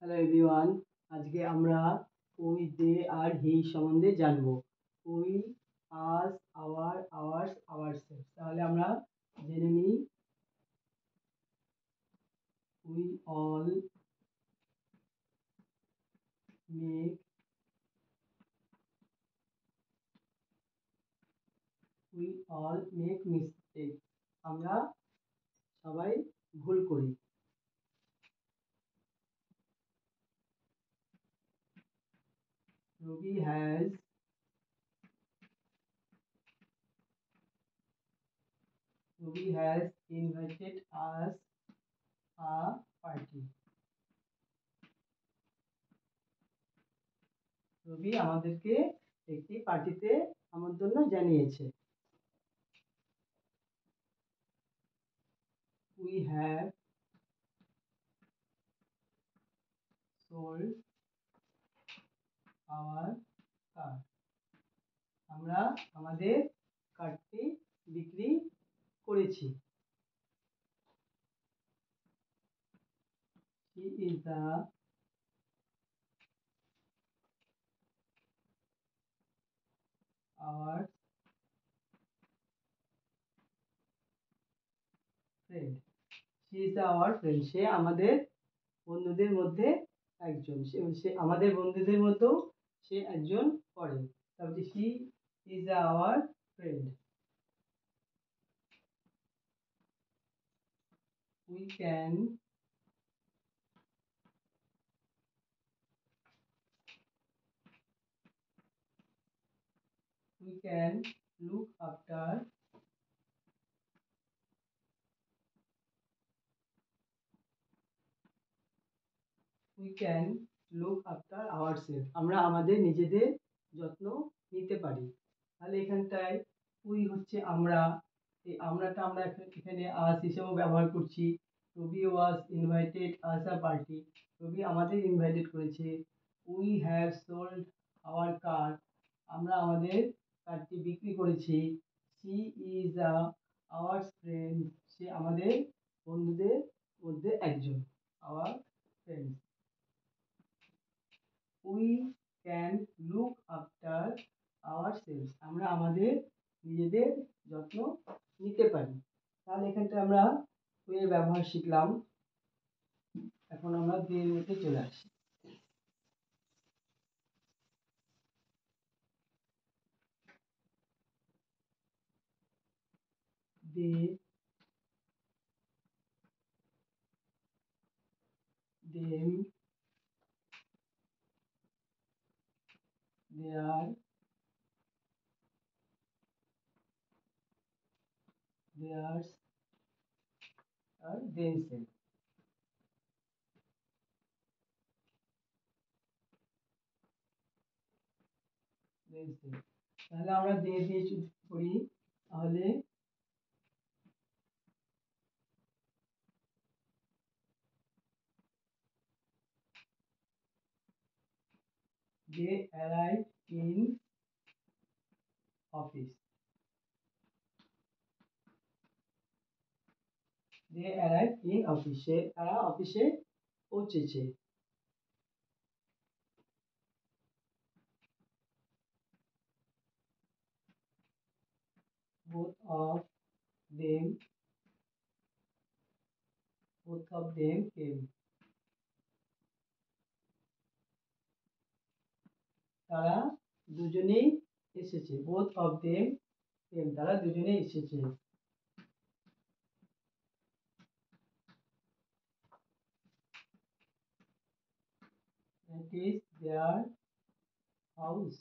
Hello everyone, আজকে আমরা we, they R he সম্বন্ধে জানবো। We, us, our, ours, ourself. তাহলে আমরা জেনে নিই। We all make mistake. আমরা সবাই ভুল করি। Ravi has invited us a party. রবি আমাদেরকে একটি পার্টিতে আমন্ত্রণ জানিয়েছে। We have sold our car. আমরা আমাদের কারটি বিক্রি করেছি। She is the our friend. She is our friend. সে আমাদের বন্ধুদের মধ্যে একজন। সে আমাদের বন্ধুদের মধ্যেও সে একজন পড়ে। তারপরে she is our friend. We can look after ourselves. আমরা আমাদের নিজেদের যত্ন নিতে পারি। তাহলে এখানটায় উই হচ্ছে আমরা, এই আমরাটা আমরা এখানে আস হিসেবেও ব্যবহার করছি। রবি ওয়াজ ইনভাইটেড আস আ পার্টি। রবি আমাদের ইনভাইটেড করেছে। We have sold our car. আমরা আমাদের কারটি বিক্রি করেছি। She is our friend. সে আমাদের বন্ধুদের মধ্যে একজন। Our friend. We can look after ourselves. আমরা আমাদের নিজেদের যত্ন নিতে পারি। তাহলে এখানটা আমরা উই এর ব্যবহার শিখলাম। এখন আমরা দে এর মধ্যে চলে আসি। দে, দেম, দেয়ার, দেয়ার্স আর দেমসেলফ। তাহলে আমরা দে দিয়ে শুরু করি। তাহলে they arrive in office. They arrive in অফিসে, তারা অফিসে পৌঁছেছে। both of them came. তারা দুজনেই এসেছে। both of them came. তারা দুজনেই এসেছে। that is their house.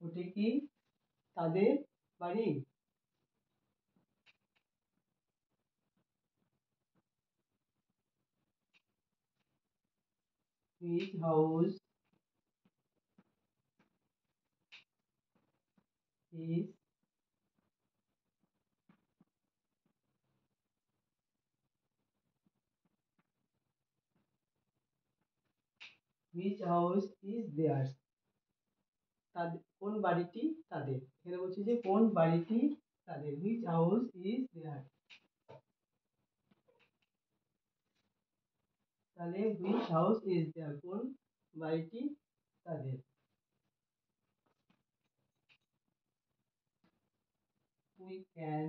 ওটা কি তাদের বাড়ি? which house is theirs. তাদের কোন বাড়িটি তাদের। এখানে বলছে যে কোন বাড়িটি তাদের। which house is theirs. তাহলে হুইচ হাউস ইজ দেয়ার, কোন বাড়িটি তাদের। We can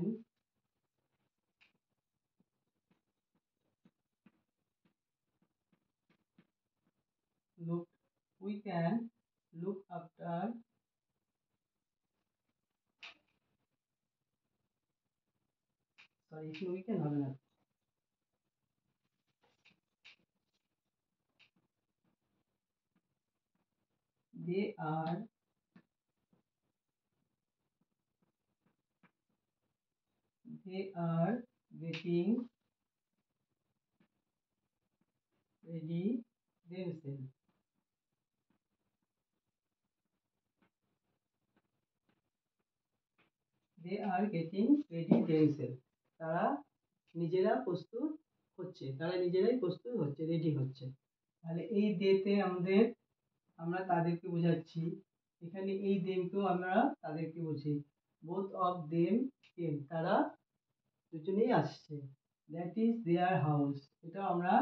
look we can look after sorry we can হবে না, they are getting ready themselves. They are getting ready themselves. তারা নিজেরা প্রস্তুত হচ্ছে, তারা নিজেরাই প্রস্তুত হচ্ছে, রেডি হচ্ছে। তাহলে এই দেতে আমরা তাদেরকে বোঝাচ্ছি, এখানে এই দেমকেও আমরা তাদেরকে বুঝি। বোথ অফ দেম কেম, তারা দুজনেই আসছে। দ্যাট ইজ দেয়ার হাউস, এটা আমরা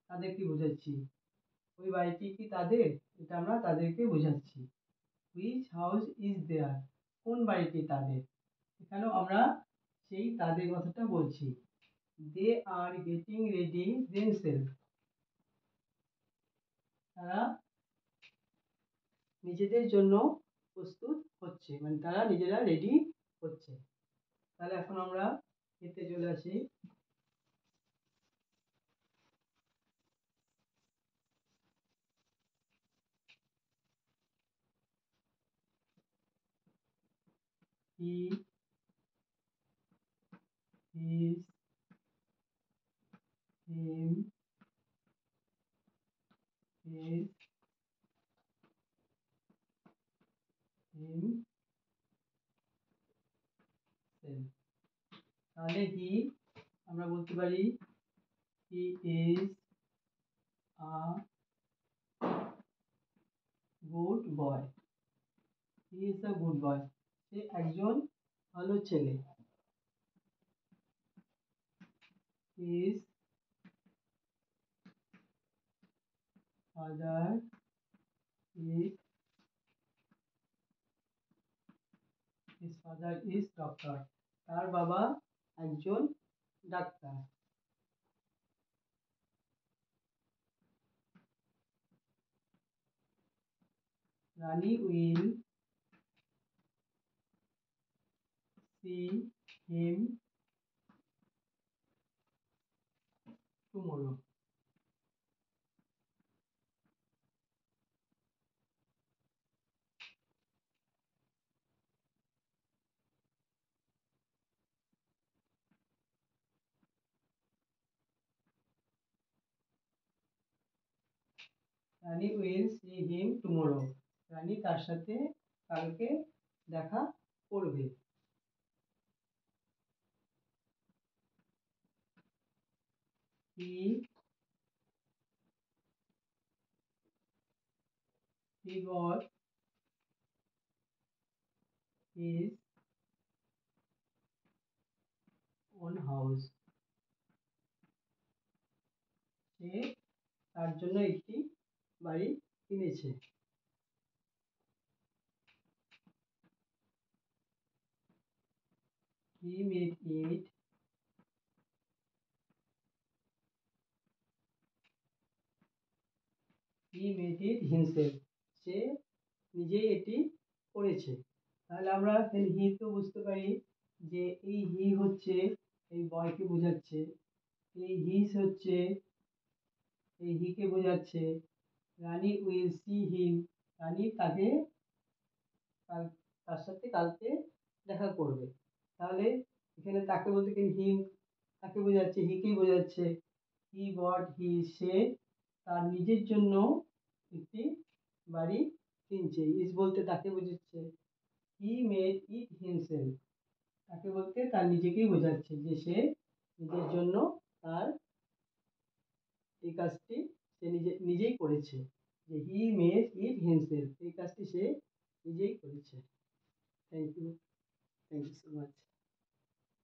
তাদেরকে বোঝাচ্ছি। ওই বাড়িটি কি তাদের, এটা আমরা তাদেরকে বোঝাচ্ছি। হুইচ হাউস ইজ দেয়ার, কোন বাড়িটি তাদের, এখানেও আমরা সেই তাদের কথাটা বলছি। দে আর গেটিং রেডি দেমসেলফ, তারা নিজেদের জন্য প্রস্তুত হচ্ছে, মানে তারা নিজেরা রেডি হচ্ছে। তাহলে এখন আমরা এতে চলে আসি। He is him is him self। তাহলে হি আমরা বলতে পারি he is a good boy, he is a good boy, সে একজন ভালো ছেলে। হিজ ফাদার ইজ ডক্টর, তার বাবা একজন ডাক্তার। Rani will see him tomorrow, Rani will see him tomorrow, Rani তার সাথে কালকে দেখা করবে। he got his own house, সে তার জন্য একটি বাড়ি কিনেছে। he made it himself, সে নিজেই এটি করেছে। তাহলে আমরা হি তো বুঝতে পারি যে এই হি হচ্ছে এই বয়কে বোঝাচ্ছে, এই হিস হচ্ছে এই হিকে বোঝাচ্ছে। রানী উইল সি হিম, রানী তাকে তার সাথে কালকে দেখা করবে। তাহলে এখানে তাকে বলতে কি হিম তাকে বোঝাচ্ছে, হিকেই বোঝাচ্ছে। হি বট হি, সে তার নিজের জন্য একটি বাড়ি কিনছে। ইজ বলতে তাকে বোঝাচ্ছে। হি মেড ইট হিমসেলফ, তাকে বলতে তার নিজেকেই বোঝাচ্ছে যে সে নিজের জন্য তার এই কাজটি সে নিজেই করেছে, যে হি মেড ইট হিমসেলফ, এই কাজটি সে নিজেই করেছে। Thank you so much.